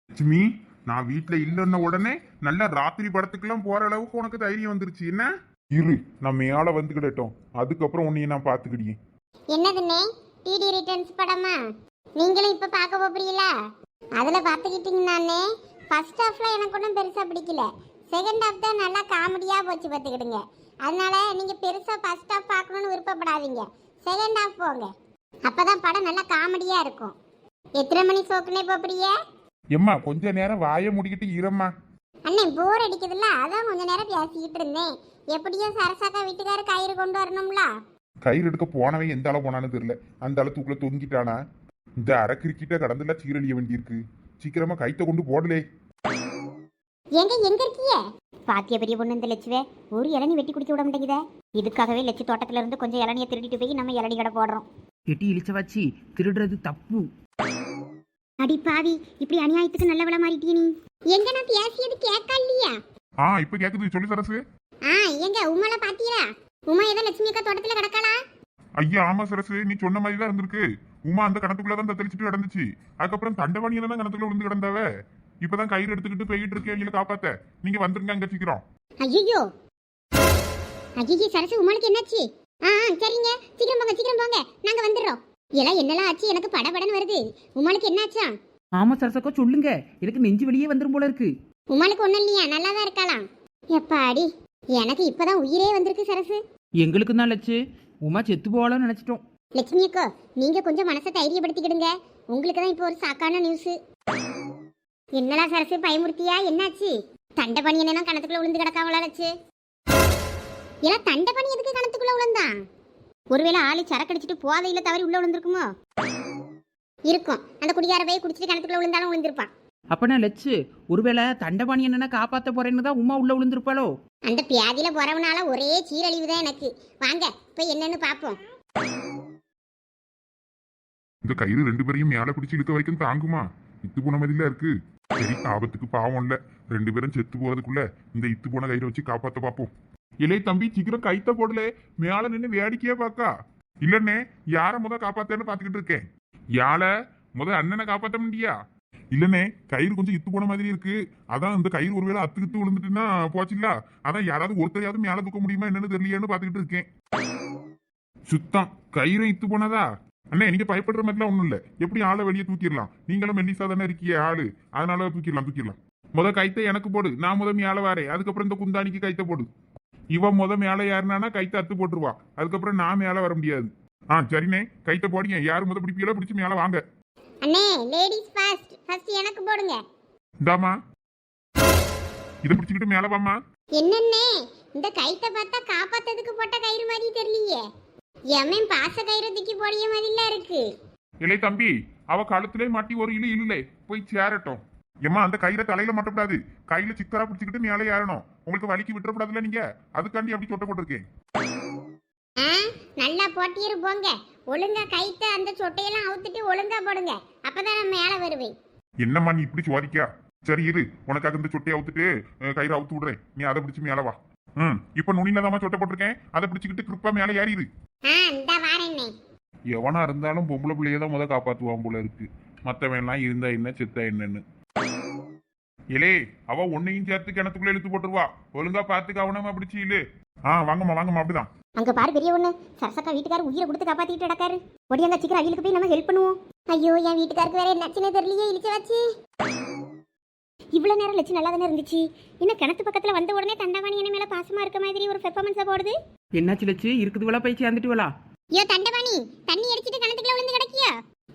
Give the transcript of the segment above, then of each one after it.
லட்சுமி, நான் வீட்டுல இல்லைன்ன உடனே நல்ல ராத்திரி படத்துக்கெல்லாம் போற அளவுக்கு உனக்கு தைரியம் வந்துருச்சு என்ன? இரு, நான் மேல வந்துக்கிடட்டும், அதுக்கப்புறம் உன்னைய நான் பாத்துக்கிடியேன். என்னதுன்னே? டிடி ரிட்டர்ன்ஸ் படமா? நீங்களும் இப்ப பார்க்க போறீங்களா? அதுல பாத்துக்கிட்டீங்கன்னானே ஃபர்ஸ்ட் ஹாஃப்ல எனக்கு ஒன்றும் பெருசா பிடிக்கல. செகண்ட் ஹாஃப் தான் நல்லா காமெடியா போச்சு பார்த்துக்கிடுங்க. அதனால நீங்க பெருசா ஃபர்ஸ்ட் ஹாஃப் பார்க்கணும்னு விருப்பப்படாதீங்க. செகண்ட் ஹாஃப் போங்க, அப்பதான் படம் நல்லா காமெடியா இருக்கும். எத்தனை மணி ஷோக்குனே போறீங்க? எம்மா, கொஞ்ச நேரம் வாயை முடிக்கிட்டு இரம்மா. அண்ணே போர் அடிக்குதுல்ல, அதான் கொஞ்ச நேரம் பேசிக்கிட்டு இருந்தேன். எப்படியும் சரசாக்கா வீட்டுக்கார கயிறு கொண்டு வரணும்ல. கயிறு எடுக்க போனவன் எந்த அளவு போனான்னு தெரியல, அந்த அளவுக்குள்ள தொங்கிட்டானா. இந்த அரக்கிரிக்கிட்ட கடந்துல சீரழிய வேண்டியிருக்கு. சீக்கிரமா கைத்த கொண்டு போடலே. எங்க இருக்கீங்க? பாத்திய பெரிய பொண்ணு இந்த லட்சுவே ஒரு இளநி வெட்டி குடிக்க விட மாட்டேங்குதே. இதுக்காகவே லட்சு தோட்டத்துல இருந்து கொஞ்சம் இளநியை திருடிட்டு போய் நம்ம இளநி கடை போடுறோம். எட்டி இழிச்ச வச்சு திருடுறது தப்பு. அடி பாவி, இப்படி அநியாயத்துக்கு நல்ல விலை மாறிட்டிய நீ. எங்க நான் பேசியது கேட்கலையா? இப்ப கேக்குது, சொல்லி சரசு. எங்க உமால பாத்தீரா? உமா ஏதோ லட்சுமி அக்கா தோட்டத்துல கிடக்காளா? ஐயா ஆமா சரசு, நீ சொன்ன மாதிரி தான் இருந்திருக்கு. உமா அந்த கணத்துக்குள்ளதான் தத்தளிச்சுட்டு கிடந்துச்சு. அதுக்கப்புறம் தண்டவாணியில தான் கணத்துக்குள்ள விழுந்து கிடந்தாவ. இப்பதான் கயிறு எடுத்துக்கிட்டு போயிட்டு இருக்கேன், இல்ல காப்பாத்த. நீங்க வந்துருங்க அங்க சீக்கிரம். ஐயோ சரசு, உமாளுக்கு என்னாச்சு? சரிங்க, சீக்கிரம் போங்க, நாங்க வந்துடுறோம். எல்லாம் என்னெல்லாம் ஆச்சு? எனக்கு படபடன்னு வருது. உமாளுக்கு என்னாச்சா? ஆமா சரசக்கோ, சொல்லுங்க. எனக்கு நெஞ்சு வெளியே வந்துரும் போல இருக்கு. உமாளுக்கு ஒண்ணும் இல்லையா? நல்லா தான் இருக்கலாம். எப்பாடி, எனக்கு இப்பதான் உயிரே வந்திருக்கு சரசு. எங்களுக்கு தான் லட்சு, உமா செத்து போகலாம்னு நினைச்சிட்டோம். லட்சுமி அக்கா, நீங்க கொஞ்சம் மனசை தைரியப்படுத்திக்கிடுங்க. உங்களுக்கு தான் இப்போ ஒரு சாக்கான நியூஸ். என்னடா சரசு, பயமுறுத்தியா? என்னாச்சு? தண்டபணி என்ன கணத்துக்குள்ள விழுந்து கிடக்காவளா லட்சு? எல்லாம் தண்டபணி எதுக்கு கணத்துக்குள்ள விழுந்தான்? ஒருவேளை ஆளு சரக்கு அடிச்சுட்டு போதையில தவறி உள்ள விழுந்திருக்குமோ? இருக்கும், அந்த குடியார போய் குடிச்சிட்டு கணத்துக்குள்ள விழுந்தாலும் விழுந்திருப்பான். அப்பனா லட்சு, ஒருவேளை தண்டபாணி என்னன்னா காப்பாத்த போறேன்னு தான் உமா உள்ள விழுந்திருப்பாளோ? அந்த பியாதியில போறவனால ஒரே சீரழிவு தான் எனக்கு. வாங்க போய் என்னன்னு பாப்போம். இந்த கயிறு ரெண்டு பேரையும் மேல பிடிச்சு இழுக்க வரைக்கும் தாங்குமா? இத்து போன மாதிரில இருக்கு. சரி, ஆபத்துக்கு பாவம் இல்ல. ரெண்டு பேரும் செத்து போறதுக்குள்ள இந்த இத்து போன கயிறை வச்சு காப்பாத்த பாப்போம். இளைய தம்பி, சீக்கிரம் கைத்த போடல. மேல நின்று வேடிக்கையா பாக்கா. இல்லன்னே, யார முத காப்பாத்தேன்னு பாத்துக்கிட்டு இருக்கேன். யாழ முத அண்ணனை காப்பாத்த முடியா? இல்லனே, கயிறு கொஞ்சம் இத்து போன மாதிரி இருக்கு. அதான் இந்த கயிறு ஒருவேளை அத்துக்கிட்டு விழுந்துட்டுன்னா போச்சுல்ல. அதான் யாராவது ஒருத்தரையாவது மேல தூக்க முடியுமா என்னன்னு தெரியலையான்னு பாத்துக்கிட்டு இருக்கேன். சுத்தம் கயிறு இத்து போனதா? அண்ணே, நீங்க பயப்படுற மாதிரிலாம் ஒண்ணும் இல்ல. எப்படி ஆளை வெளியே தூக்கிடலாம். நீங்களும் மெல்லிசா தானே இருக்கிய ஆளு, அதனால தூக்கிடலாம். முத கைத்த எனக்கு போடு, நான் முத மேல வாரேன். அதுக்கப்புறம் இந்த குந்தானிக்கு கைத்த போடு. இவன் முத மேல யாருனானா கைத்த அத்து போட்டுருவா. அதுக்கப்புறம் நான் மேல வர முடியாது. சரிண்ணே, கைத்த போடிங்க. யாரு முத பிடிப்பீங்களோ பிடிச்சு மேல வாங்க. அண்ணே, லேடிஸ் ஃபர்ஸ்ட் எனக்கு போடுங்க. இந்தாமா, இத பிடிச்சிக்கிட்டு மேல வாமா. என்னண்ணே, இந்த கைத்த பார்த்தா காப்பாத்ததுக்கு போட்ட கயிறு மாதிரி தெரியலையே. எமன் பாச கயிறு தூக்கி போடிய மாதிரில இருக்கு. இல்லை தம்பி, அவ கழுத்திலே மாட்டி ஒரு இழு இல்லை போய் சேரட்டும். ஏமா, அந்த கயிறை தலையில மாட்டக்கூடாது. கையில சிக்கரா பிடிச்சிக்கிட்டு மேலே ஏறணும். உங்களுக்கு வலிக்கு விட்டுறக்கூடாதுல்ல நீங்க, அதுக்காண்டி அப்படி சொட்ட போட்டிருக்கேன். நல்லா போட்டியிரு போங்க. ஒழுங்கா கைத்த அந்த சொட்டையெல்லாம் அவுத்துட்டு ஒழுங்கா போடுங்க. அப்பதான் நான் மேல வருவேன். என்னம்மா நீ இப்படி சுவாதிக்கா? சரி இரு, உனக்காக இந்த சொட்டையை அவுத்துட்டு கயிறை அவுத்து விடுறேன். நீ அதை பிடிச்சு மேல வா. இப்ப நுனியில தான் சொட்டை போட்டிருக்கேன். அதை பிடிச்சிக்கிட்டு கிருப்பா மேல ஏறிடு. இந்த வாரேனே. எவனா இருந்தாலும் பொம்பளை பிள்ளையதான் முத காப்பாத்துவான் போல இருக்கு. மத்தவன்லாம் இருந்தா என்ன, செத்தா என்னன்னு. இலே, அவ உன்னையும் சேர்த்து கிணத்துக்குள்ள இழுத்து போட்டுருவா. ஒழுங்கா பார்த்து கவனமா பிடிச்சி இல்லு. வாங்கம்மா அப்படிதான். அங்க பாரு பெரிய ஒண்ணு, சரசக்கா வீட்டுக்காரர் உயிரை கொடுத்து காப்பாத்திட்டு நடக்காரு. ஒடியாங்க சீக்கிரம் அவியலுக்கு போய் நம்ம ஹெல்ப் பண்ணுவோம். ஐயோ, என் வீட்டுக்காருக்கு வேற என்னாச்சுன்னு தெரியலையே. இழிச்ச வச்சு இவ்வளவு நேரம் லட்சம் நல்லா தானே இருந்துச்சு. இன்னும் கிணத்து பக்கத்துல வந்த உடனே தண்டவாணி என்ன மேல பாசமா இருக்க மாதிரி ஒரு பெர்ஃபார்மன்ஸா போடுது. என்னாச்சு லட்சு, இருக்குதுவளா போய் சேர்ந்துட்டு வரலாம். ஐயோ தண்டவாணி, தண்ணி அடிச்சிட்டு கிணத்துக்குள்ள விழுந்து கிடக்கியா?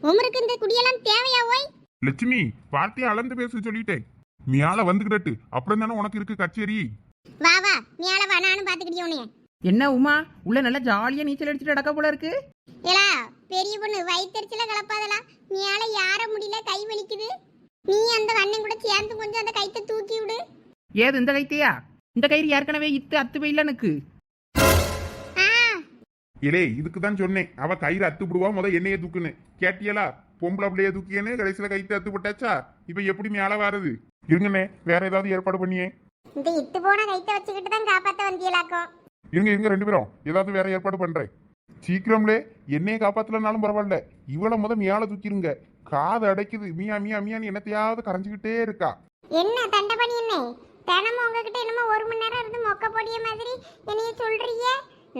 உமருக்கு இந்த குடியெல்லாம் தேவையா? ஓய் லட்சுமி, வார்த்தையை அளந்து பேச சொல்லிட்டேன். மேல வந்துகிட்டு அப்புறம் தானே உனக்கு இருக்கு கச்சேரி. வா மேல வா, நானும் பாத்துக்கிட்டியே உன்னைய. என்ன உமா, உள்ள நல்லா ஜாலியா நீச்சல் அடிச்சுட்டு நடக்க போல இருக்கு. ஏலா பெரிய பொண்ணு, வயிற்றுல கலப்பாதலா. மேல யார முடியல, கை வலிக்குது. நீ அந்த அண்ணன் கூட சேர்ந்து கொஞ்சம் அந்த கைத்தை தூக்கி விடு. ஏது இந்த கைத்தையா? இந்த கயிறு ஏற்கனவே இத்து அத்து போயில எனக்கு. இலே, இதுக்குதான் சொன்னேன், அவ கயிறு அத்து விடுவா, முத என்னைய தூக்குன்னு. கேட்டியலா? பொம்பளை பிள்ளைய தூக்கியேன்னு கடைசியில கைத்து அத்து போட்டாச்சா? இப்ப எப்படி மேல வாரது? இருங்கண்ணே, வேற ஏதாவது ஏற்பாடு பண்ணியே. இந்த இத்து போன கைத்தை வச்சுக்கிட்டு தான் காப்பாத்த வந்தியலாக்கும். இருங்க ரெண்டு பேரும் ஏதாவது வேற ஏற்பாடு பண்றேன். சீக்கிரம்லே, என்னைய காப்பாத்தலனாலும் பரவாயில்ல, இவளை முத மேல தூக்கிருங்க. காது அடைக்குது. மியா மியா மியான்னு என்னத்தையாவது கரைஞ்சிக்கிட்டே இருக்கா. என்ன தண்டபணி என்ன தினமும் உங்ககிட்ட என்னமோ 1 மணி நேரம் இருந்து மொக்க பொடிய மாதிரி என்னைய சொல்றீங்க.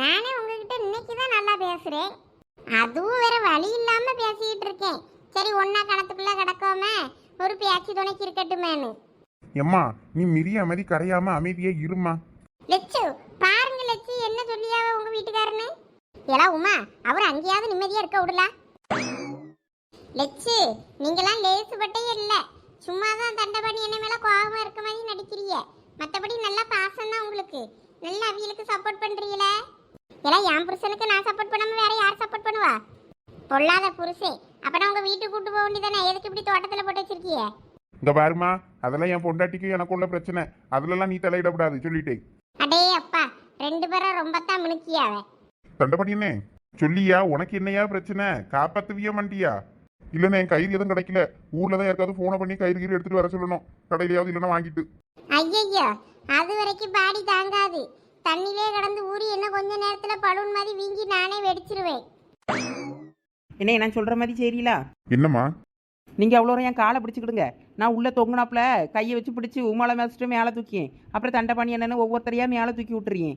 நானே உங்ககிட்ட இன்னைக்கு தான் நல்லா பேசுறேன். அதுவும் வேற வழி இல்லாம பேசிக்கிட்டு இருக்கேன். சரி ஒன்னா கணத்துக்குள்ள கிடக்காம ஒரு பேச்சு துணைக்கு இருக்கட்டுமேனு. எம்மா நீ மிரியா மாதிரி கரையாம அமைதியே இருமா. லெச்சு பாருங்க லெச்சு என்ன சொல்லியாவ உங்க வீட்டுக்காரனு. ஏலா உமா அவர் அங்கேயாவது நிம்மதியா இருக்க விடல. லெச்சு நீங்களாம் லேசுபட்டே இல்லை. சும்மாதான் தண்டபணி என்ன மேல கோபமா இருக்க மாதிரி நடிக்கிறீங்க. மற்றபடி நல்லா பாசம் தான் உங்களுக்கு. நல்லா அவியலுக்கு சப்போர்ட் பண்றீங்களே. எல்லாம் என் புருஷனுக்கு நான் சப்போர்ட் பண்ணாம வேற யார் சப்போர்ட் பண்ணுவா? பொல்லாத புருஷே. அப்பனா உங்க வீட்டுக்கு கூட்டு போக வேண்டியதானே. எதுக்கு இப்படி தோட்டத்துல போட்டு வச்சிருக்கீங்க? இங்க பாருமா, அதெல்லாம் என் பொண்டாட்டிக்கு எனக்கு உள்ள பிரச்சனை. அதுலலாம் நீ தலையிடக்கூடாது சொல்லிட்டேன். அடே அப்பா 2 பேரும் ரொம்ப தான் முணுக்கியாவே. தண்டபடினே சொல்லியா, உனக்கு என்னையா பிரச்சனை? காப்பாத்துவியா மாட்டியா? இல்லைன்னா என் கயிறு எதுவும் கிடைக்கல, ஊர்ல தான் யாருக்காவது போனை பண்ணி கயிறு கீறு எடுத்துட்டு வர சொல்லணும். கடையிலையாவது இல்லைன்னா வாங்கிட்டு. ஐயையோ அது வரைக்கும் பாடி தாங்காது. தண்ணிலே கடந்து ஊறி என்ன கொஞ்ச நேரத்துல பலூன் மாதிரி வீங்கி நானே வெடிச்சிருவேன். என்ன நான் சொல்கிற மாதிரி சரிங்களா? என்னம்மா? நீங்கள் அவ்வளோ என் காலை பிடிச்சிக்கிடுங்க. நான் உள்ளே தொங்குனாப்புல கையை வச்சு பிடிச்சி உமாலை மேய்ச்சிட்டு மேலே தூக்கியேன். அப்புறம் தண்டபாணி என்னன்னு ஒவ்வொருத்தரையாக மேலே தூக்கி விட்டுறீங்க.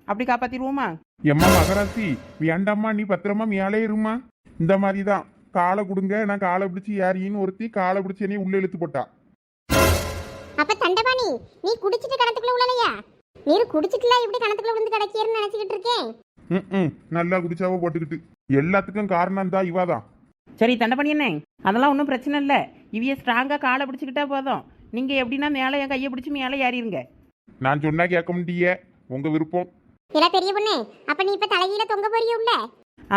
அப்படி காப்பாற்றிடுவோமா? எம்மா மகராசி வேண்டாம்மா, நீ பத்திரமா மேலே இருமா. இந்த மாதிரி தான் காலை கொடுங்க, நான் காலை பிடிச்சி யாரின்னு ஒருத்தி காலை பிடிச்சி என்னைய உள்ள இழுத்து போட்டா. அப்ப தண்டபாணி நீ குடிச்சிட்டு கணத்துக்குள்ள உள்ளலையா? நீர் குடிச்சிட்டுலாம் இப்படி கணத்துக்குள்ள விழுந்து கிடக்கியன்னு நினைச்சுக்கிட்டு இருக்கேன். நல்லா குடிச்சாவோ போட்டுக்கிட்டு. எல்லாத்துக்கும் காரணம் தான் இவாதான். சரி தண்டபாணி என்ன, அதெல்லாம் ஒன்றும் பிரச்சனை இல்லை. இவைய ஸ்ட்ராங்காக காலை பிடிச்சிக்கிட்டா போதும். நீங்கள் எப்படின்னா மேலே என் கையை பிடிச்சி மேலே ஏறிடுங்க. நான் சொன்னா கேட்க முடிய, உங்க விருப்பம். இல்ல பெரிய பொண்ணு, அப்ப நீ இப்ப தலையில தொங்க போறிய உள்ள?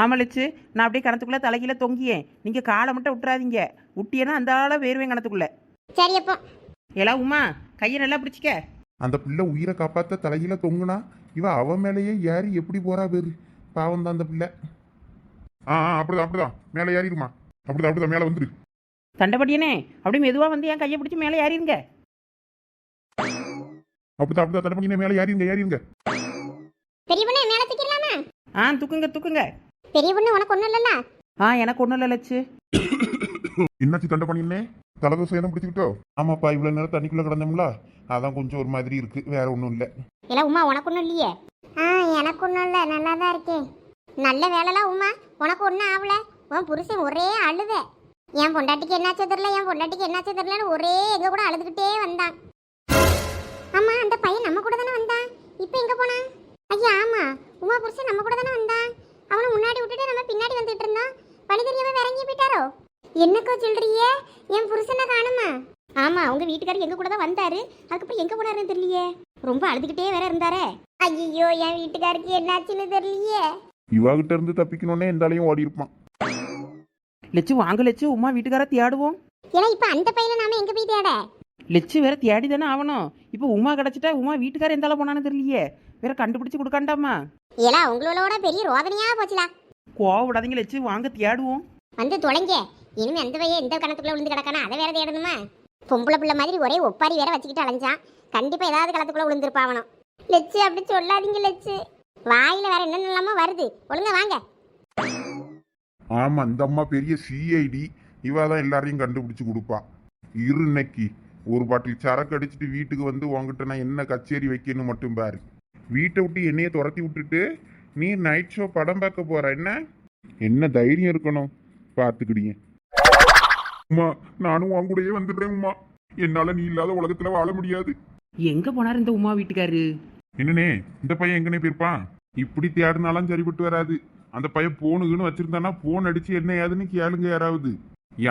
ஆமலிச்சு நான் அப்படியே கணத்துக்குள்ளே தலைகீழ தொங்கியேன். நீங்கள் காலை மட்டும் விட்டுறாதீங்க. விட்டியன்னா அந்த ஆளை வேறுவேன் கணத்துக்குள்ளே. சரி அப்போ எல்லாம் உமா கையை நல்லா பிடிச்சிக்க. அந்த பிள்ளை உயிரை காப்பாத்த தலையில தொங்குனா இவ அவ மேலேயே ஏறி எப்படி போறா பேரு. பாவம் தான் அந்த பிள்ளை. அப்படிதான் அப்படிதான் மேலே ஏறிடுமா. அப்படிதான் அப்படிதான் மேலே வந்துரு. தண்டபடியனே அப்படியே மெதுவாக வந்து என் கையை பிடிச்சி மேலே ஏறிடுங்க. அப்படிதான் அப்படிதான் தடை பண்ணி மேலே ஏறிங்க ஏறிங்க. பெரிய பொண்ணு மேல தூக்கிடலாமா? தூக்குங்க தூக்குங்க. பெரிய பொண்ணு உனக்கு ஒண்ணும் இல்லல்ல? எனக்கு ஒன்றும் இல்லை லட்சு. என்னாச்சு தண்டை பண்ணினே? தலைதோசை எதுவும் பிடிச்சிக்கிட்டோ? ஆமாப்பா, இவ்வளவு நேரம் தண்ணிக்குள்ள கிடந்தோம்ல, அதான் கொஞ்சம் ஒரு மாதிரி இருக்கு, வேற ஒன்றும் இல்லை. இல்ல உமா உனக்கு ஒண்ணும் இல்லையே? எனக்கு ஒண்ணும் இல்ல, நல்லா தான் இருக்கேன். நல்ல வேலைலாம் உமா, உனக்கு ஒன்றும் ஆகல. உன் புருஷன் ஒரே அழுத. என் பொண்டாட்டிக்கு என்னாச்சோ தெரியல, என் பொண்டாட்டிக்கு என்னாச்சோ தெரியலன்னு ஒரே எங்க கூட அழுதுகிட்டே வந்தான். ஆமா அந்த பையன் நம்ம கூட தானே வந்தான். இப்போ எங்க போனான்? ஐயா ஆமா, உமா புருஷன் நம்ம கூட தானே வந்தான். அவனை முன்னாடி விட்டுட்டு நம்ம பின்னாடி வந்துட்டு இருந்தோம். வழி தெரியாம வேற எங்கேயும் போயிட்டாரோ? என்னக்கோ சொல்றியே? என் புருஷனை காணுமா? ஆமா உங்க வீட்டுக்காரர் எங்க கூட தான் வந்தாரு. அதுக்கப்புறம் எங்க போனாருன்னு தெரியலையே. ரொம்ப அழுதுகிட்டே வேற இருந்தாரே. ஐயோ என் வீட்டுக்காருக்கு என்னாச்சுன்னு தெரியலையே. இவாகிட்ட இருந்து தப்பிக்கணும்னே எந்தாலையும் ஓடி இருப்பான். லட்சு வாங்க லட்சு, உமா வீட்டுக்கார தேடுவோம். ஏன்னா இப்ப அந்த பையனை நாம எங்க போய் தேட? லட்சு வேற தேடி தானே ஆகணும். இப்போ உமா கிடச்சிட்டா உமா வீட்டுக்கார எந்தால போனான்னு தெரியலையே. வேற கண்டுபிடிச்சு கொடுக்காண்டாமா? ஏலா உங்களோட பெரிய ரோதனையா போச்சுலா. கோவப்படாதீங்க லட்சு, வாங்க தேடுவோம். வந்து தொலைங்க. இனிமே அந்த பையன் எந்த கணத்துக்குள்ள விழுந்து கிடக்கானா அதை வேற தேடணுமா? பொம்பளை பிள்ளை மாதிரி ஒரே ஒப்பாரி வேற வச்சுக்கிட்டு அலைஞ்சான். கண்டிப்பா ஏதாவது களத்துக்குள்ள விழுந்திருப்பாவணும். லட்சு அப்படி சொல்லாதீங்க லட்சு. வாயில வேற என்னென்னலாமோ வருது. ஒழுங்கா வாங்க. ஆமா இந்த அம்மா பெரிய சிஐடி, இவாதான் எல்லாரையும் கண்டுபிடிச்சு கொடுப்பா. இரு இன்னைக்கு ஒரு பாட்டில் சரக்கு அடிச்சுட்டு வீட்டுக்கு வந்து உங்ககிட்ட நான் என்ன கச்சேரி வைக்கணும் மட்டும் பாரு. வீட்டை விட்டு என்னைய துரத்தி விட்டுட்டு நீ நைட் ஷோ படம் பார்க்க போற. என்ன தைரியம் இருக்கணும் பார்த்துக்கிடிங்க. உமா நானும் உன் கூடயே வந்துடுறேன் உமா. என்னால நீ இல்லாத உலகத்துல வாழ முடியாது. எங்க போனாரு இந்த உமா வீட்டுக்காரு? என்னனே இந்த பையன் எங்கனே போயிருப்பான்? இப்படி தேடினாலும் சரிப்பட்டு வராது. அந்த பையன் போனுக்குன்னு வச்சிருந்தானா போன் அடிச்சு என்ன ஏதுன்னு கேளுங்க யாராவது.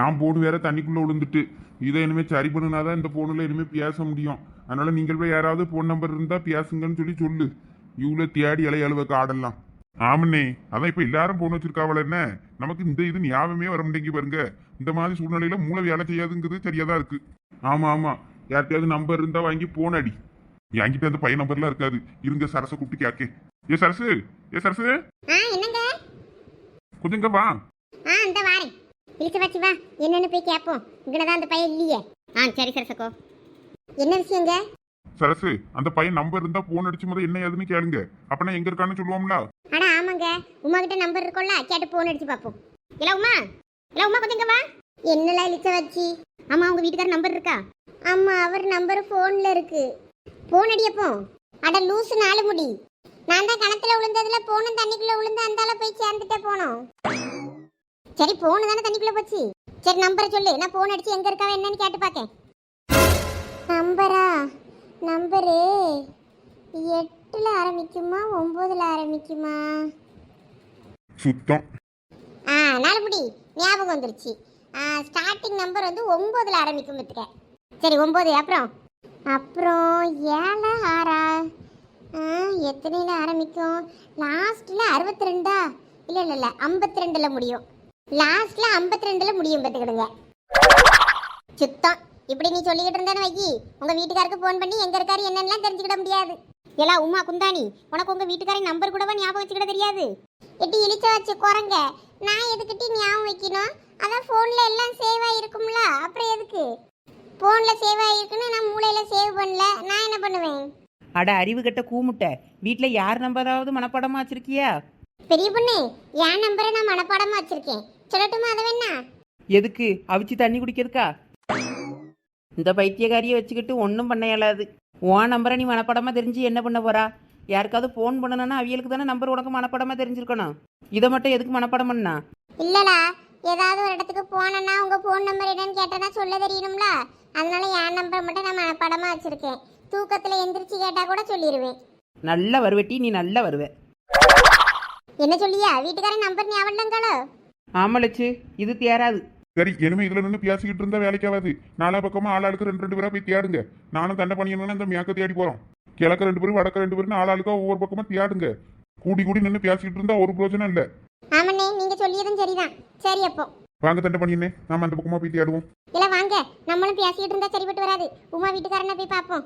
என் போன் வேற தண்ணிக்குள்ள விழுந்துட்டு, இதை இனிமே சரி பண்ணுனாதான் இந்த போன்ல இனிமே பேச முடியும். அதனால நீங்கள் போய் யாராவது போன் நம்பர் இருந்தா பேசுங்கன்னு சொல்லு. இவ்வளவு தேடி அழுவ ஆடலாம். ஆமண்ணே, அதான் இப்ப எல்லாரும் போன் வச்சிருக்காவல. என்ன நமக்கு இந்த இது ஞாபகமே வர முடியுங்க பாருங்க. இந்த மாதிரி சூழ்நிலையில மூளை வேலை செய்யாதுங்கிறது சரியாதான் இருக்கு. ஆமா ஆமா, யார்கிட்டயாவது நம்பர் இருந்தா வாங்கி போன் அடி. என்கிட்ட அந்த பையன் நம்பர்லாம் இருக்காது. இருங்க சரச கூப்பிட்டு கேக்கே. ஏ சரசு, ஏ சரசு, என்னங்க கொஞ்சங்க வா. இந்த வாரேன். இழுத்து வச்சு வா, என்னன்னு போய் கேட்போம். இங்கதான் அந்த பையன் இல்லையே. சரி சரசக்கோ, என்ன விஷயங்க? சரசு, அந்த பையன் நம்பர் இருந்தா போன் அடிச்சு முதல் என்ன ஏதுன்னு கேளுங்க. அப்பனா எங்க இருக்கான்னு சொல்லுவோம்ல. ஆனா ஆமாங்க, உமா கிட்ட நம்பர் இருக்கும்ல, கேட்டு போன் அடிச்சு பாப்போம். இல்ல உமா, இல்ல உமா கொஞ்சம் இங்க வா. என்னலாம் இழுச்ச வச்சு? ஆமா உங்க வீட்டுக்கார நம்பர் இருக்கா? ஆமா அவர் நம்பர் போன்ல இருக்கு. போன் அடியப்போ. அட லூசு நாலு முடி. நான் தான் கணத்துல விழுந்ததுல போனும் தண்ணிக்குள்ள விழுந்து அந்தால போய் சேர்ந்துட்டே போனோம். சரி போனு தானே தண்ணிக்குள்ள போச்சு. சரி நம்பரை சொல்லு, நான் போன் அடிச்சு எங்க இருக்காவ என்னன்னு கேட்டு பார்க்கேன். நம்பரா? நம்பரு 8ல ஆரம்பிக்குமா 9ல ஆரம்பிக்குமா? சுத்தம். நாலு முடி ஞாபகம் வந்துருச்சு. ஸ்டார்டிங் நம்பர் வந்து 9ல ஆரம்பிக்கும் பத்துக்க. சரி 9 அப்புறம் அப்புறம் 7 6 எத்தனையில ஆரம்பிக்கும்? லாஸ்ட்ல 62 இல்ல 52ல முடியும். லாஸ்ட்ல 52ல முடியும் பத்துக்கிடுங்க. சுத்தம். இப்படி நீ சொல்லிக்கிட்டு இருந்தேன்னு வைக்கி உங்க வீட்டுக்காருக்கு ஃபோன் பண்ணி எங்க இருக்காரு என்னென்னலாம் தெரிஞ்சுக்கிட முடியாது. எல்லாம் உமா குந்தாணி, உனக்கு உங்க வீட்டுக்காரன் நம்பர் கூடவா ஞாபகம் வச்சுக்கிட தெரியாது? எட்டி இழிச்ச வச்சு குரங்க, நான் எதுக்கிட்டி ஞாபகம் வைக்கணும்? அதான் ஃபோன்ல எல்லாம் சேவ் ஆகிருக்கும்ல, அப்புறம் எதுக்கு? ஃபோனில் சேவ் ஆகிருக்குன்னு நான் மூளையில் சேவ் பண்ணல, நான் என்ன பண்ணுவேன்? அட அறிவு கட்ட கூமுட்டை, வீட்டில் யார் நம்பராவது மனப்பாடமாக வச்சிருக்கியா? பெரிய பொண்ணு, என் நம்பரை நான் மனப்பாடமாக வச்சிருக்கேன், சொல்லட்டுமா? அதை வேணா? எதுக்கு? அவிச்சு தண்ணி குடிக்கிறதுக்கா? இந்த பைத்தியக்காரியை வச்சுக்கிட்டு ஒன்றும் பண்ண இயலாது. உன் நம்பரை நீ மனப்பாடமாக தெரிஞ்சு என்ன பண்ண போறா? யாருக்காவது ஃபோன் பண்ணணும்னா அவியலுக்கு தானே நம்பர் உனக்கு மனப்பாடமாக தெரிஞ்சிருக்கணும். இதை மட்டும் எதுக்கு மனப்பாடம் பண்ணா? இல்லடா, ஏதாவது ஒரு இடத்துக்கு போனேன்னா உங்க ஃபோன் நம்பர் என்னன்னு கேட்டேன்னா சொல்ல தெரியணும்ல, அதனால என் நம்பரை மட்டும் நான் மனப்பாடமாக வச்சிருக்கேன். தூக்கத்தில் எந்திரிச்சு கேட்டால் கூட சொல்லிடுவேன். நல்லா வருவட்டி, நீ நல்லா வருவ. என்ன சொல்லியா? வீட்டுக்காரன் நம்பர் ஞாபகம் இல்லைங்களோ? ஆமலச்சு, இது தேராது. சரி இனிமே இதுல நின்று பேசிக்கிட்டு இருந்தா வேலைக்காவது. நாலா பக்கமா ஆளாளுக்கு ரெண்டு பேரா போய் தேடுங்க. நானும் தண்டை பண்ணியணும்னா இந்த மேக்க தேடி போறோம். கிழக்க 2 பேரும் வடக்க 2 பேரும் ஆளாளுக்கா ஒவ்வொரு பக்கமா தேடுங்க. கூடி கூடி நின்று பேசிக்கிட்டு இருந்தா ஒரு பிரயோஜனம் இல்ல. ஆமண்ணே, நீங்க சொல்லியதும் சரிதான். சரி அப்போ வாங்க தண்டை பண்ணினே, நாம அந்த பக்கமா போய் தேடுவோம். இல்ல வாங்க, நம்மளும் பேசிக்கிட்டு இருந்தா சரிப்பட்டு வராது. உமா வீட்டுக்காரனை போய் பார்ப்போம்.